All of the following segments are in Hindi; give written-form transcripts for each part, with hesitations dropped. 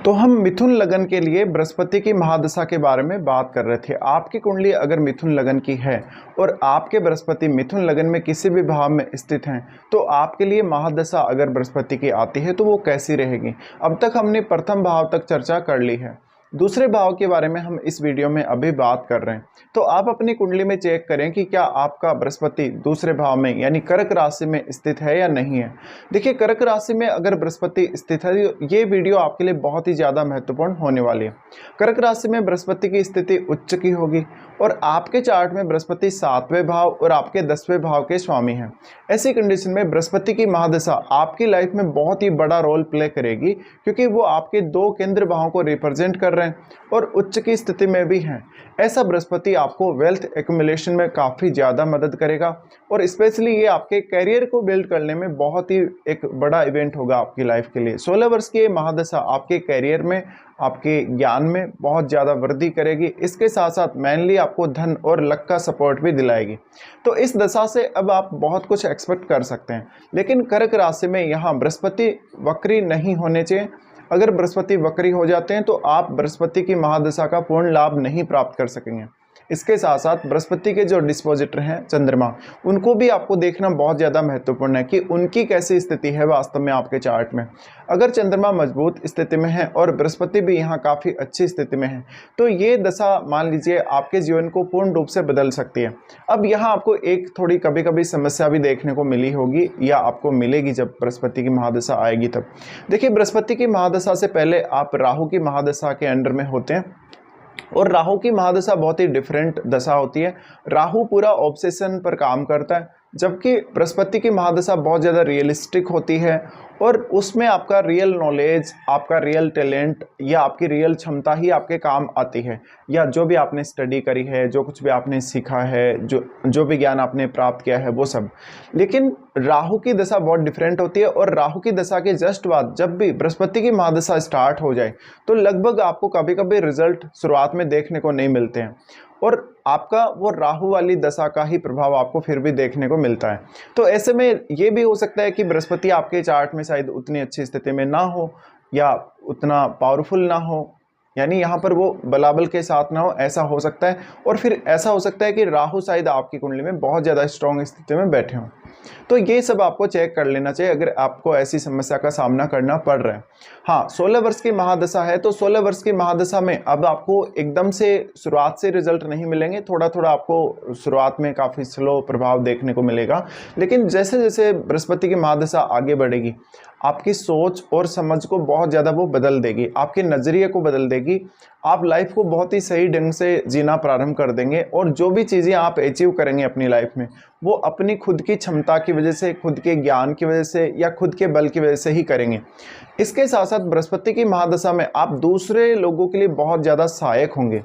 तो हम मिथुन लगन के लिए बृहस्पति की महादशा के बारे में बात कर रहे थे। आपकी कुंडली अगर मिथुन लगन की है और आपके बृहस्पति मिथुन लगन में किसी भी भाव में स्थित हैं, तो आपके लिए महादशा अगर बृहस्पति की आती है तो वो कैसी रहेगी। अब तक हमने प्रथम भाव तक चर्चा कर ली है, दूसरे भाव के बारे में हम इस वीडियो में अभी बात कर रहे हैं। तो आप अपनी कुंडली में चेक करें कि क्या आपका बृहस्पति दूसरे भाव में यानी कर्क राशि में स्थित है या नहीं है। देखिए, कर्क राशि में अगर बृहस्पति स्थित है, ये वीडियो आपके लिए बहुत ही ज़्यादा महत्वपूर्ण होने वाली है। कर्क राशि में बृहस्पति की स्थिति उच्च की होगी और आपके चार्ट में बृहस्पति 7वें भाव और आपके 10वें भाव के स्वामी हैं। ऐसी कंडीशन में बृहस्पति की महादशा आपकी लाइफ में बहुत ही बड़ा रोल प्ले करेगी, क्योंकि वो आपके दो केंद्र भावों को रिप्रेजेंट कर रहे हैं और उच्च की स्थिति में भी हैं। ऐसा बृहस्पति आपको वेल्थ एक्युमुलेशन में काफ़ी ज़्यादा मदद करेगा और स्पेशली ये आपके करियर को बिल्ड करने में बहुत ही एक बड़ा इवेंट होगा आपकी लाइफ के लिए। 16 वर्ष की ये महादशा आपके करियर में, आपके ज्ञान में बहुत ज़्यादा वृद्धि करेगी। इसके साथ साथ मेनली आपको धन और लक का सपोर्ट भी दिलाएगी। तो इस दशा से अब आप बहुत कुछ एक्सपेक्ट कर सकते हैं। लेकिन कर्क राशि में यहाँ बृहस्पति वक्री नहीं होने चाहिए। अगर बृहस्पति वक्री हो जाते हैं तो आप बृहस्पति की महादशा का पूर्ण लाभ नहीं प्राप्त कर सकेंगे। इसके साथ साथ बृहस्पति के जो डिस्पोजिटर हैं चंद्रमा, उनको भी आपको देखना बहुत ज़्यादा महत्वपूर्ण है कि उनकी कैसी स्थिति है वास्तव में आपके चार्ट में। अगर चंद्रमा मजबूत स्थिति में है और बृहस्पति भी यहाँ काफ़ी अच्छी स्थिति में है, तो ये दशा मान लीजिए आपके जीवन को पूर्ण रूप से बदल सकती है। अब यहाँ आपको एक थोड़ी कभी कभी समस्या भी देखने को मिली होगी या आपको मिलेगी जब बृहस्पति की महादशा आएगी तब। देखिए, बृहस्पति की महादशा से पहले आप राहु की महादशा के अंडर में होते हैं और राहु की महादशा बहुत ही डिफरेंट दशा होती है। राहु पूरा ऑब्सेशन पर काम करता है, जबकि बृहस्पति की महादशा बहुत ज़्यादा रियलिस्टिक होती है और उसमें आपका रियल नॉलेज, आपका रियल टैलेंट या आपकी रियल क्षमता ही आपके काम आती है, या जो भी आपने स्टडी करी है, जो कुछ भी आपने सीखा है, जो भी ज्ञान आपने प्राप्त किया है वो सब। लेकिन राहु की दशा बहुत डिफरेंट होती है और राहु की दशा के जस्ट बाद जब भी बृहस्पति की महादशा स्टार्ट हो जाए तो लगभग आपको कभी कभी रिजल्ट शुरुआत में देखने को नहीं मिलते हैं और आपका वो राहु वाली दशा का ही प्रभाव आपको फिर भी देखने को मिलता है। तो ऐसे में ये भी हो सकता है कि बृहस्पति आपके चार्ट में शायद उतनी अच्छी स्थिति में ना हो या उतना पावरफुल ना हो, यानी यहाँ पर वो बलाबल के साथ ना हो, ऐसा हो सकता है। और फिर ऐसा हो सकता है कि राहु शायद आपकी कुंडली में बहुत ज़्यादा स्ट्रॉन्ग स्थिति में बैठे हों। तो ये सब आपको चेक कर लेना चाहिए अगर आपको ऐसी समस्या का सामना करना पड़ रहा है। हाँ, 16 वर्ष की महादशा है तो 16 वर्ष की महादशा में अब आपको एकदम से शुरुआत से रिजल्ट नहीं मिलेंगे। थोड़ा थोड़ा आपको शुरुआत में काफ़ी स्लो प्रभाव देखने को मिलेगा, लेकिन जैसे जैसे बृहस्पति की महादशा आगे बढ़ेगी आपकी सोच और समझ को बहुत ज़्यादा वो बदल देगी, आपके नज़रिए को बदल देगी। आप लाइफ को बहुत ही सही ढंग से जीना प्रारंभ कर देंगे और जो भी चीज़ें आप अचीव करेंगे अपनी लाइफ में वो अपनी खुद की क्षमता की वजह से, खुद के ज्ञान की वजह से या खुद के बल की वजह से ही करेंगे। इसके साथ साथ बृहस्पति की महादशा में आप दूसरे लोगों के लिए बहुत ज़्यादा सहायक होंगे।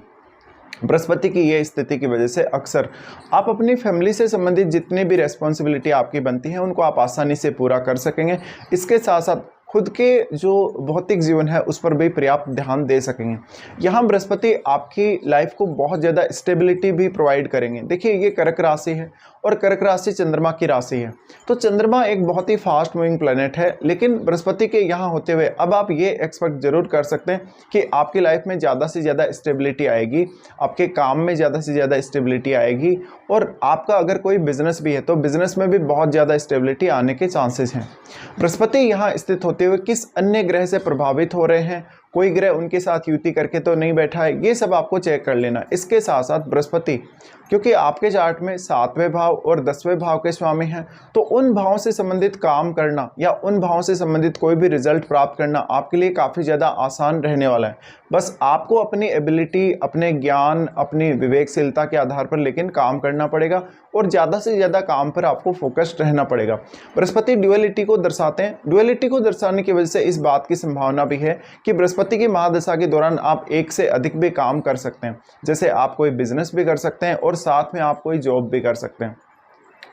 बृहस्पति की ये स्थिति की वजह से अक्सर आप अपनी फैमिली से संबंधित जितनी भी रेस्पॉन्सिबिलिटी आपकी बनती है उनको आप आसानी से पूरा कर सकेंगे। इसके साथ साथ खुद के जो भौतिक जीवन है उस पर भी पर्याप्त ध्यान दे सकेंगे। यहाँ बृहस्पति आपकी लाइफ को बहुत ज़्यादा स्टेबिलिटी भी प्रोवाइड करेंगे। देखिए, ये कर्क राशि है और कर्क राशि चंद्रमा की राशि है, तो चंद्रमा एक बहुत ही फास्ट मूविंग प्लैनेट है। लेकिन बृहस्पति के यहाँ होते हुए अब आप ये एक्सपेक्ट जरूर कर सकते हैं कि आपकी लाइफ में ज़्यादा से ज़्यादा स्टेबिलिटी आएगी, आपके काम में ज़्यादा से ज़्यादा स्टेबिलिटी आएगी और आपका अगर कोई बिजनेस भी है तो बिजनेस में भी बहुत ज़्यादा स्टेबिलिटी आने के चांसेस हैं। बृहस्पति यहाँ स्थित होते हुए किस अन्य ग्रह से प्रभावित हो रहे हैं, कोई ग्रह उनके साथ युति करके तो नहीं बैठा है, ये सब आपको चेक कर लेना। इसके साथ साथ बृहस्पति क्योंकि आपके चार्ट में 7वें भाव और 10वें भाव के स्वामी हैं, तो उन भावों से संबंधित काम करना या उन भावों से संबंधित कोई भी रिजल्ट प्राप्त करना आपके लिए काफ़ी ज़्यादा आसान रहने वाला है। बस आपको अपनी एबिलिटी, अपने ज्ञान, अपनी विवेकशीलता के आधार पर लेकिन काम करना पड़ेगा और ज़्यादा से ज़्यादा काम पर आपको फोकस्ड रहना पड़ेगा। बृहस्पति ड्युअलिटी को दर्शाते हैं। ड्युअलिटी को दर्शाने की वजह से इस बात की संभावना भी है कि बृहस्पति की महादशा के दौरान आप एक से अधिक भी काम कर सकते हैं। जैसे आप कोई बिजनेस भी कर सकते हैं और साथ में आप कोई जॉब भी कर सकते हैं।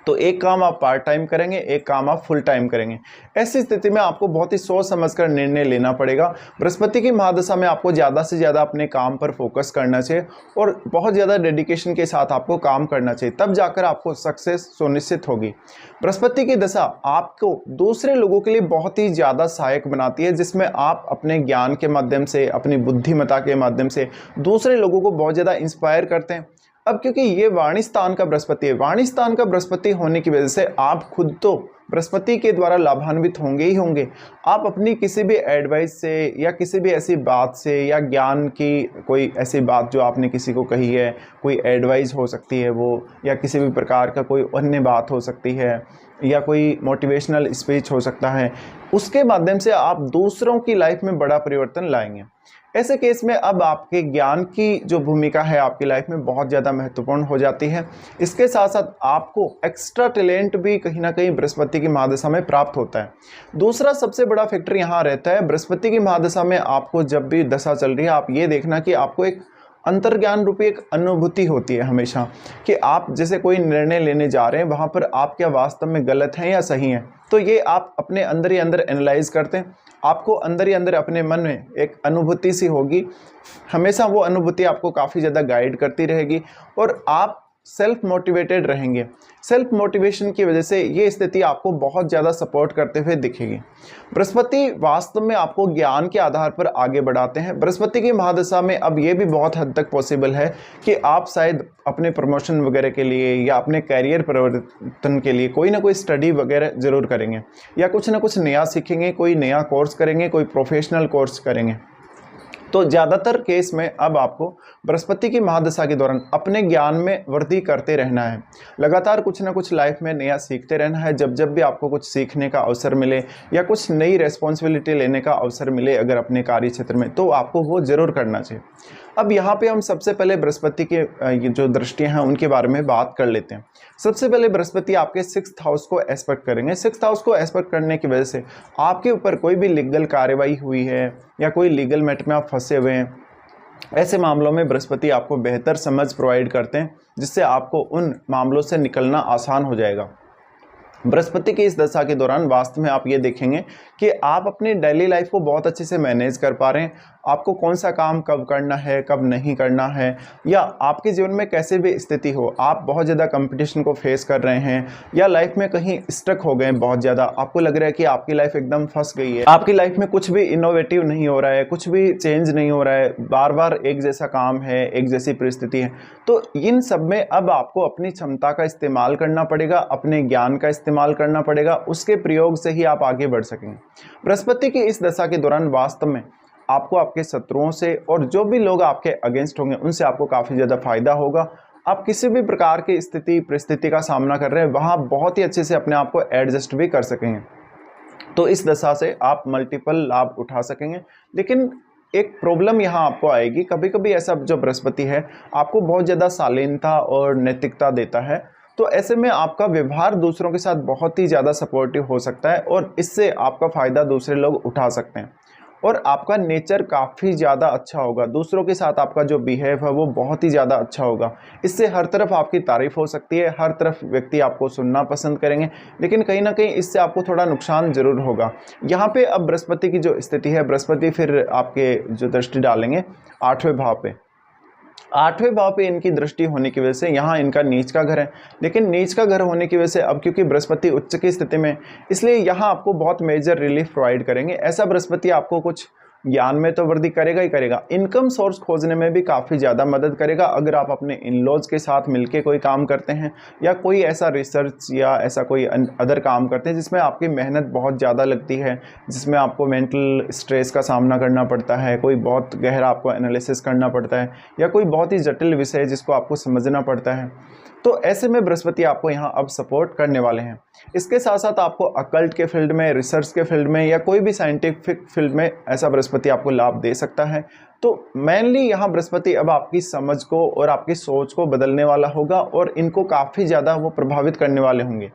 तो एक काम आप पार्ट टाइम करेंगे, एक काम आप फुल टाइम करेंगे। ऐसी स्थिति में आपको बहुत ही सोच समझकर निर्णय लेना पड़ेगा। बृहस्पति की महादशा में आपको ज़्यादा से ज़्यादा अपने काम पर फोकस करना चाहिए और बहुत ज़्यादा डेडिकेशन के साथ आपको काम करना चाहिए, तब जाकर आपको सक्सेस सुनिश्चित होगी। बृहस्पति की दशा आपको दूसरे लोगों के लिए बहुत ही ज़्यादा सहायक बनाती है, जिसमें आप अपने ज्ञान के माध्यम से, अपनी बुद्धिमत्ता के माध्यम से दूसरे लोगों को बहुत ज़्यादा इंस्पायर करते हैं। अब क्योंकि ये वाणी स्थान का बृहस्पति है, वाणी स्थान का बृहस्पति होने की वजह से आप खुद तो बृहस्पति के द्वारा लाभान्वित होंगे ही होंगे। आप अपनी किसी भी एडवाइस से या किसी भी ऐसी बात से या ज्ञान की कोई ऐसी बात जो आपने किसी को कही है, कोई एडवाइस हो सकती है वो, या किसी भी प्रकार का कोई अन्य बात हो सकती है, या कोई मोटिवेशनल स्पीच हो सकता है, उसके माध्यम से आप दूसरों की लाइफ में बड़ा परिवर्तन लाएंगे। ऐसे केस में अब आपके ज्ञान की जो भूमिका है आपकी लाइफ में बहुत ज़्यादा महत्वपूर्ण हो जाती है। इसके साथ साथ आपको एक्स्ट्रा टैलेंट भी कहीं ना कहीं बृहस्पति की महादशा में प्राप्त होता है। दूसरा सबसे बड़ा फैक्टर यहाँ रहता है, बृहस्पति की महादशा में आपको जब भी दशा चल रही है, आप ये देखना कि आपको एक अंतर्ज्ञान रूपी एक अनुभूति होती है हमेशा, कि आप जैसे कोई निर्णय लेने जा रहे हैं, वहाँ पर आप क्या वास्तव में गलत हैं या सही हैं। तो ये आप अपने अंदर ही अंदर एनालाइज करते हैं, आपको अंदर ही अंदर अपने मन में एक अनुभूति सी होगी। हमेशा वो अनुभूति आपको काफ़ी ज़्यादा गाइड करती रहेगी और आप सेल्फ मोटिवेटेड रहेंगे। सेल्फ मोटिवेशन की वजह से ये स्थिति आपको बहुत ज़्यादा सपोर्ट करते हुए दिखेगी। बृहस्पति वास्तव में आपको ज्ञान के आधार पर आगे बढ़ाते हैं। बृहस्पति की महादशा में अब ये भी बहुत हद तक पॉसिबल है कि आप शायद अपने प्रमोशन वगैरह के लिए या अपने कैरियर परिवर्तन के लिए कोई ना कोई स्टडी वगैरह ज़रूर करेंगे, या कुछ ना कुछ नया सीखेंगे, कोई नया कोर्स करेंगे, कोई प्रोफेशनल कोर्स करेंगे। तो ज़्यादातर केस में अब आपको बृहस्पति की महादशा के दौरान अपने ज्ञान में वृद्धि करते रहना है। लगातार कुछ ना कुछ लाइफ में नया सीखते रहना है। जब जब भी आपको कुछ सीखने का अवसर मिले या कुछ नई रेस्पॉन्सिबिलिटी लेने का अवसर मिले अगर अपने कार्य क्षेत्र में, तो आपको वो ज़रूर करना चाहिए। अब यहाँ पे हम सबसे पहले बृहस्पति के जो दृष्टियाँ हैं उनके बारे में बात कर लेते हैं। सबसे पहले बृहस्पति आपके 6th हाउस को एस्पेक्ट करेंगे। 6th हाउस को एस्पेक्ट करने की वजह से आपके ऊपर कोई भी लीगल कार्रवाई हुई है या कोई लीगल मैटर में आप फंसे हुए हैं, ऐसे मामलों में बृहस्पति आपको बेहतर समझ प्रोवाइड करते हैं, जिससे आपको उन मामलों से निकलना आसान हो जाएगा। बृहस्पति की इस दशा के दौरान वास्तव में आप ये देखेंगे कि आप अपनी डेली लाइफ को बहुत अच्छे से मैनेज कर पा रहे हैं। आपको कौन सा काम कब करना है, कब नहीं करना है, या आपके जीवन में कैसे भी स्थिति हो, आप बहुत ज़्यादा कंपटीशन को फेस कर रहे हैं या लाइफ में कहीं स्टक हो गए बहुत ज़्यादा, आपको लग रहा है कि आपकी लाइफ एकदम फंस गई है, आपकी लाइफ में कुछ भी इनोवेटिव नहीं हो रहा है, कुछ भी चेंज नहीं हो रहा है, बार बार एक जैसा काम है, एक जैसी परिस्थिति है, तो इन सब में अब आपको अपनी क्षमता का इस्तेमाल करना पड़ेगा, अपने ज्ञान का इस्तेमाल करना पड़ेगा। उसके प्रयोग से ही आप आगे बढ़ सकेंगे। बृहस्पति की इस दशा के दौरान वास्तव में आपको आपके शत्रुओं से और जो भी लोग आपके अगेंस्ट होंगे उनसे आपको काफ़ी ज़्यादा फायदा होगा। आप किसी भी प्रकार की स्थिति परिस्थिति का सामना कर रहे हैं, वहाँ बहुत ही अच्छे से अपने आप को एडजस्ट भी कर सकेंगे। तो इस दशा से आप मल्टीपल लाभ उठा सकेंगे। लेकिन एक प्रॉब्लम यहाँ आपको आएगी, कभी कभी ऐसा जो बृहस्पति है आपको बहुत ज़्यादा शालीनता और नैतिकता देता है, तो ऐसे में आपका व्यवहार दूसरों के साथ बहुत ही ज़्यादा सपोर्टिव हो सकता है और इससे आपका फ़ायदा दूसरे लोग उठा सकते हैं और आपका नेचर काफ़ी ज़्यादा अच्छा होगा। दूसरों के साथ आपका जो बिहेव है वो बहुत ही ज़्यादा अच्छा होगा। इससे हर तरफ आपकी तारीफ़ हो सकती है, हर तरफ व्यक्ति आपको सुनना पसंद करेंगे, लेकिन कहीं ना कहीं इससे आपको थोड़ा नुकसान ज़रूर होगा। यहाँ पे अब बृहस्पति की जो स्थिति है, बृहस्पति फिर आपके जो दृष्टि डालेंगे 8वें भाव पे। 8वें भाव पे इनकी दृष्टि होने की वजह से यहाँ इनका नीच का घर है, लेकिन नीच का घर होने की वजह से अब क्योंकि बृहस्पति उच्च की स्थिति में, इसलिए यहाँ आपको बहुत मेजर रिलीफ प्रोवाइड करेंगे। ऐसा बृहस्पति आपको कुछ ज्ञान में तो वृद्धि करेगा ही करेगा, इनकम सोर्स खोजने में भी काफ़ी ज़्यादा मदद करेगा। अगर आप अपने इन लॉज के साथ मिलके कोई काम करते हैं या कोई ऐसा रिसर्च या ऐसा कोई अदर काम करते हैं जिसमें आपकी मेहनत बहुत ज़्यादा लगती है, जिसमें आपको मेंटल स्ट्रेस का सामना करना पड़ता है, कोई बहुत गहरा आपको एनालिसिस करना पड़ता है या कोई बहुत ही जटिल विषय जिसको आपको समझना पड़ता है, तो ऐसे में बृहस्पति आपको यहाँ अब सपोर्ट करने वाले हैं। इसके साथ साथ आपको अकल्ट के फील्ड में, रिसर्च के फील्ड में या कोई भी साइंटिफिक फील्ड में ऐसा बृहस्पति आपको लाभ दे सकता है। तो मेनली यहाँ बृहस्पति अब आपकी समझ को और आपकी सोच को बदलने वाला होगा और इनको काफ़ी ज़्यादा वो प्रभावित करने वाले होंगे।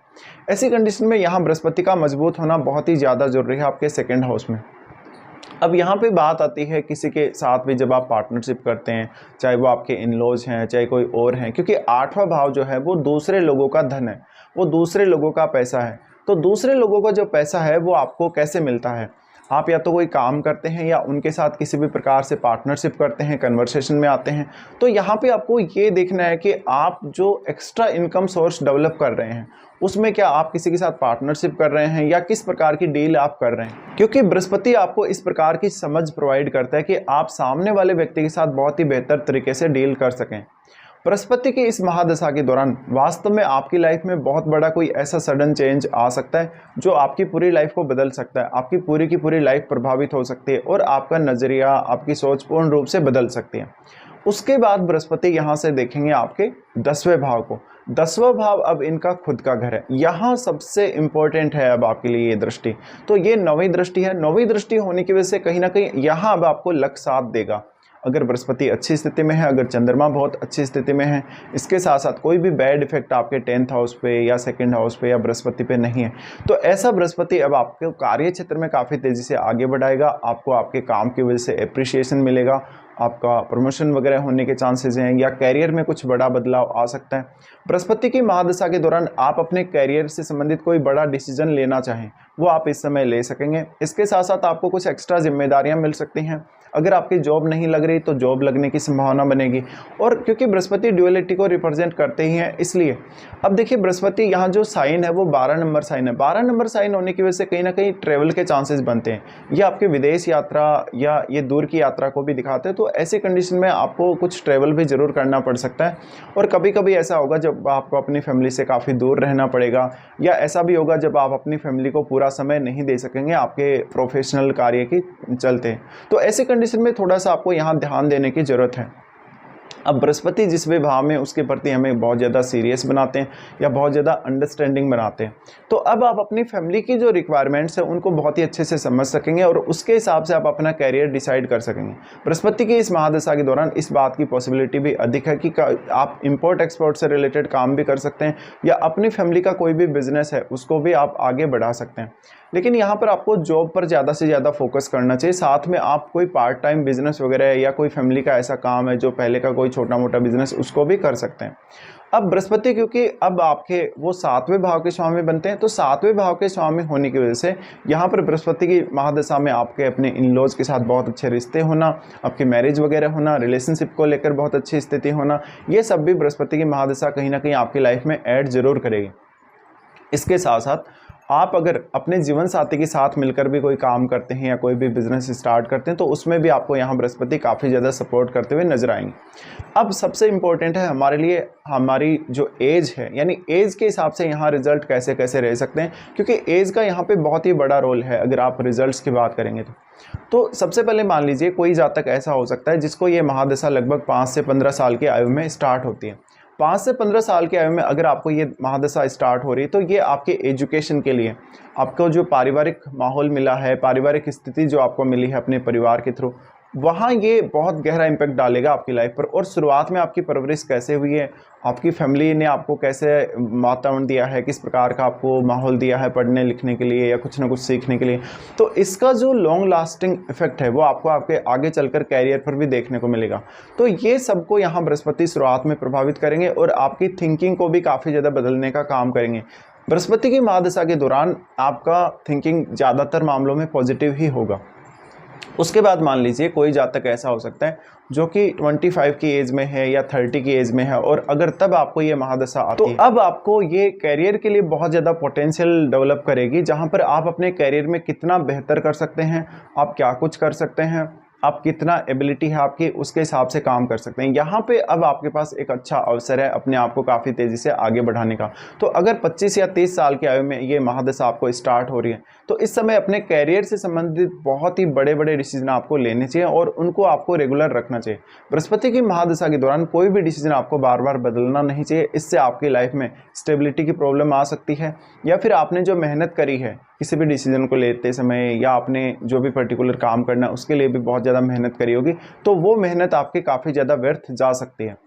ऐसी कंडीशन में यहाँ बृहस्पति का मजबूत होना बहुत ही ज़्यादा जरूरी है आपके 2nd हाउस में। अब यहाँ पे बात आती है किसी के साथ भी जब आप पार्टनरशिप करते हैं, चाहे वो आपके इन लॉज हैं चाहे कोई और हैं, क्योंकि 8वां भाव जो है वो दूसरे लोगों का धन है। वो दूसरे लोगों का पैसा है। तो दूसरे लोगों का जो पैसा है वो आपको कैसे मिलता है? आप या तो कोई काम करते हैं या उनके साथ किसी भी प्रकार से पार्टनरशिप करते हैं, कन्वर्सेशन में आते हैं। तो यहाँ पे आपको ये देखना है कि आप जो एक्स्ट्रा इनकम सोर्स डेवलप कर रहे हैं उसमें क्या आप किसी के साथ पार्टनरशिप कर रहे हैं या किस प्रकार की डील आप कर रहे हैं, क्योंकि बृहस्पति आपको इस प्रकार की समझ प्रोवाइड करता है कि आप सामने वाले व्यक्ति के साथ बहुत ही बेहतर तरीके से डील कर सकें। बृहस्पति की इस महादशा के दौरान वास्तव में आपकी लाइफ में बहुत बड़ा कोई ऐसा सडन चेंज आ सकता है जो आपकी पूरी लाइफ को बदल सकता है। आपकी पूरी की पूरी लाइफ प्रभावित हो सकती है और आपका नज़रिया, आपकी सोच पूर्ण रूप से बदल सकती है। उसके बाद बृहस्पति यहाँ से देखेंगे आपके 10वें भाव को। 10वां भाव अब इनका खुद का घर है। यहाँ सबसे इम्पोर्टेंट है अब आपके लिए ये दृष्टि। तो ये 9वीं दृष्टि है। 9वीं दृष्टि होने की वजह से कहीं ना कहीं यहाँ अब आपको लक साथ देगा। अगर बृहस्पति अच्छी स्थिति में है, अगर चंद्रमा बहुत अच्छी स्थिति में है, इसके साथ साथ कोई भी बैड इफेक्ट आपके 10th हाउस पे या 2nd हाउस पे या बृहस्पति पे नहीं है, तो ऐसा बृहस्पति अब आपके कार्य क्षेत्र में काफ़ी तेज़ी से आगे बढ़ाएगा। आपको आपके काम की वजह से एप्रिसिएशन मिलेगा, आपका प्रमोशन वगैरह होने के चांसेस हैं या कैरियर में कुछ बड़ा बदलाव आ सकता है। बृहस्पति की महादशा के दौरान आप अपने कैरियर से संबंधित कोई बड़ा डिसीजन लेना चाहें वो आप इस समय ले सकेंगे। इसके साथ साथ आपको कुछ एक्स्ट्रा जिम्मेदारियां मिल सकती हैं। अगर आपकी जॉब नहीं लग रही तो जॉब लगने की संभावना बनेगी। और क्योंकि बृहस्पति ड्यूअलिटी को रिप्रेजेंट करते ही हैं, इसलिए अब देखिए बृहस्पति यहाँ जो साइन है वो 12 नंबर साइन है। 12 नंबर साइन होने की वजह से कहीं ना कहीं ट्रेवल के चांसेस बनते हैं। ये आपके विदेश यात्रा या ये दूर की यात्रा को भी दिखाते हैं। तो ऐसी कंडीशन में आपको कुछ ट्रेवल भी जरूर करना पड़ सकता है। और कभी कभी ऐसा होगा जब आपको अपनी फैमिली से काफ़ी दूर रहना पड़ेगा, या ऐसा भी होगा जब आप अपनी फैमिली को पूरा समय नहीं दे सकेंगे आपके प्रोफेशनल कार्य के चलते। तो ऐसे कंडीशन में थोड़ा सा आपको यहाँ ध्यान देने की ज़रूरत है। अब बृहस्पति जिस भी भाव में उसके प्रति हमें बहुत ज़्यादा सीरियस बनाते हैं या बहुत ज़्यादा अंडरस्टैंडिंग बनाते हैं। तो अब आप अपनी फैमिली की जो रिक्वायरमेंट्स हैं उनको बहुत ही अच्छे से समझ सकेंगे और उसके हिसाब से आप अपना कैरियर डिसाइड कर सकेंगे। बृहस्पति की इस महादशा के दौरान इस बात की पॉसिबिलिटी भी अधिक है कि आप इंपोर्ट एक्सपोर्ट से रिलेटेड काम भी कर सकते हैं या अपनी फैमिली का कोई भी बिजनेस है उसको भी आप आगे बढ़ा सकते हैं। लेकिन यहाँ पर आपको जॉब पर ज़्यादा से ज़्यादा फोकस करना चाहिए। साथ में आप कोई पार्ट टाइम बिजनेस वगैरह या कोई फैमिली का ऐसा काम है जो पहले का कोई छोटा मोटा बिजनेस उसको भी कर सकते हैं। अब बृहस्पति क्योंकि अब आपके वो 7वें भाव के स्वामी बनते हैं, तो 7वें भाव के स्वामी होने की वजह से यहाँ पर बृहस्पति की महादशा में आपके अपने इन लॉज के साथ बहुत अच्छे रिश्ते होना, आपकी मैरिज वगैरह होना, रिलेशनशिप को लेकर बहुत अच्छी स्थिति होना, ये सब भी बृहस्पति की महादशा कहीं ना कहीं आपकी लाइफ में ऐड जरूर करेगी। इसके साथ साथ आप अगर अपने जीवन साथी के साथ मिलकर भी कोई काम करते हैं या कोई भी बिजनेस स्टार्ट करते हैं तो उसमें भी आपको यहाँ बृहस्पति काफ़ी ज़्यादा सपोर्ट करते हुए नजर आएंगे। अब सबसे इम्पोर्टेंट है हमारे लिए हमारी जो एज है, यानी एज के हिसाब से यहाँ रिजल्ट कैसे कैसे रह सकते हैं, क्योंकि एज का यहाँ पे बहुत ही बड़ा रोल है अगर आप रिजल्ट्स की बात करेंगे तो सबसे पहले मान लीजिए कोई जातक ऐसा हो सकता है जिसको ये महादशा लगभग 5 से 15 साल की आयु में स्टार्ट होती है। 5 से 15 साल की आयु में अगर आपको ये महादशा स्टार्ट हो रही है तो ये आपके एजुकेशन के लिए, आपको जो पारिवारिक माहौल मिला है, पारिवारिक स्थिति जो आपको मिली है अपने परिवार के थ्रू, वहाँ ये बहुत गहरा इम्पैक्ट डालेगा आपकी लाइफ पर। और शुरुआत में आपकी परवरिश कैसे हुई है, आपकी फैमिली ने आपको कैसे वातावरण दिया है, किस प्रकार का आपको माहौल दिया है पढ़ने लिखने के लिए या कुछ ना कुछ सीखने के लिए, तो इसका जो लॉन्ग लास्टिंग इफेक्ट है वो आपको आपके आगे चलकर कैरियर पर भी देखने को मिलेगा। तो ये सबको यहाँ बृहस्पति शुरुआत में प्रभावित करेंगे और आपकी थिंकिंग को भी काफ़ी ज़्यादा बदलने का काम करेंगे। बृहस्पति की महादशा के दौरान आपका थिंकिंग ज़्यादातर मामलों में पॉजिटिव ही होगा। उसके बाद मान लीजिए कोई जातक ऐसा हो सकता है जो कि 25 की एज में है या 30 की एज में है, और अगर तब आपको ये महादशा आती है तो अब आपको ये कैरियर के लिए बहुत ज़्यादा पोटेंशियल डेवलप करेगी, जहाँ पर आप अपने कैरियर में कितना बेहतर कर सकते हैं, आप क्या कुछ कर सकते हैं, आप कितना एबिलिटी है आपकी, उसके हिसाब से काम कर सकते हैं। यहाँ पे अब आपके पास एक अच्छा अवसर है अपने आप को काफ़ी तेज़ी से आगे बढ़ाने का। तो अगर 25 या 30 साल की आयु में ये महादशा आपको स्टार्ट हो रही है तो इस समय अपने कैरियर से संबंधित बहुत ही बड़े बड़े डिसीजन आपको लेने चाहिए और उनको आपको रेगुलर रखना चाहिए। बृहस्पति की महादशा के दौरान कोई भी डिसीजन आपको बार बार बदलना नहीं चाहिए। इससे आपकी लाइफ में स्टेबिलिटी की प्रॉब्लम आ सकती है, या फिर आपने जो मेहनत करी है किसी भी डिसीजन को लेते समय या आपने जो भी पर्टिकुलर काम करना है उसके लिए भी बहुत ज़्यादा मेहनत करी होगी, तो वो मेहनत आपकी काफ़ी ज़्यादा व्यर्थ जा सकती है।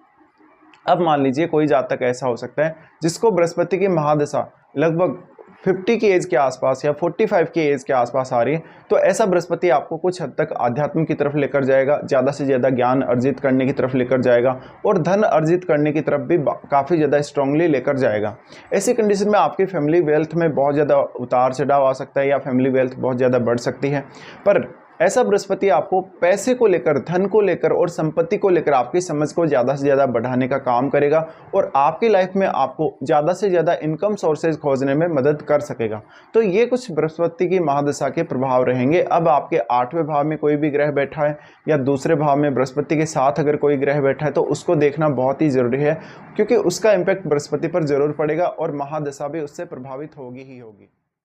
अब मान लीजिए कोई जातक ऐसा हो सकता है जिसको बृहस्पति की महादशा लगभग 50 की एज के आसपास या 45 की एज के आसपास आ रही है, तो ऐसा बृहस्पति आपको कुछ हद तक आध्यात्म की तरफ लेकर जाएगा, ज़्यादा से ज़्यादा ज्ञान अर्जित करने की तरफ लेकर जाएगा और धन अर्जित करने की तरफ भी काफ़ी ज़्यादा स्ट्रांगली लेकर जाएगा। ऐसी कंडीशन में आपकी फैमिली वेल्थ में बहुत ज़्यादा उतार चढ़ाव आ सकता है या फैमिली वेल्थ बहुत ज़्यादा बढ़ सकती है। पर ऐसा बृहस्पति आपको पैसे को लेकर, धन को लेकर और संपत्ति को लेकर आपकी समझ को ज़्यादा से ज़्यादा बढ़ाने का काम करेगा और आपकी लाइफ में आपको ज़्यादा से ज़्यादा इनकम सोर्सेज खोजने में मदद कर सकेगा। तो ये कुछ बृहस्पति की महादशा के प्रभाव रहेंगे। अब आपके 8वें भाव में कोई भी ग्रह बैठा है या दूसरे भाव में बृहस्पति के साथ अगर कोई ग्रह बैठा है तो उसको देखना बहुत ही ज़रूरी है, क्योंकि उसका इम्पैक्ट बृहस्पति पर ज़रूर पड़ेगा और महादशा भी उससे प्रभावित होगी ही होगी।